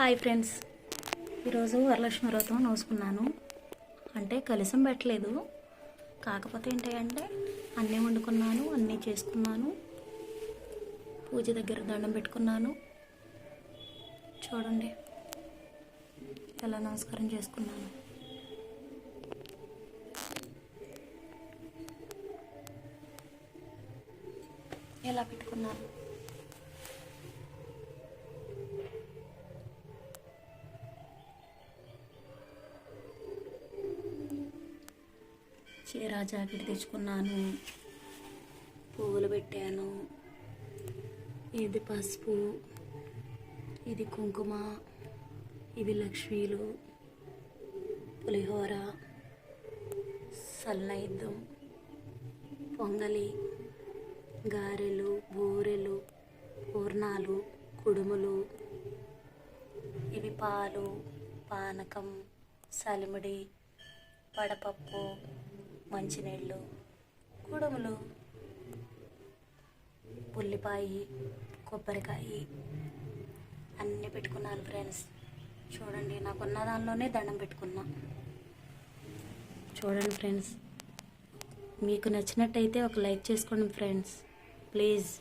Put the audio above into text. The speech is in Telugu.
హాయ్ ఫ్రెండ్స్, ఈరోజు వరలక్ష్మి వ్రతం నోసుకున్నాను. అంటే కలశం పెట్టలేదు, కాకపోతే ఏంటంటే అన్నీ వండుకున్నాను, అన్నీ చేసుకున్నాను, పూజ దగ్గర దండం పెట్టుకున్నాను. చూడండి ఎలా నమస్కారం చేసుకున్నాను. ఎలా పెట్టుకున్నాను. చీర జాకెట్ తెచ్చుకున్నాను, పువ్వులు పెట్టాను. ఇది పసుపు, ఇది కుంకుమ, ఇవి లక్ష్మీలు, పులిహోర, సల్లైద్యం, పొంగలి, గారెలు, బూరెలు, పూర్ణాలు, కుడుములు, ఇవి పాలు, పానకం, సలిమిడి, వడపప్పు, మంచినీళ్ళు, కుడుములు, ఉల్లిపాయ, కొబ్బరికాయ అన్నీ పెట్టుకున్నాను ఫ్రెండ్స్. చూడండి, నాకున్న దానిలోనే దండం పెట్టుకున్నా. చూడండి ఫ్రెండ్స్, మీకు నచ్చినట్టయితే ఒక లైక్ చేసుకోండి ఫ్రెండ్స్, ప్లీజ్.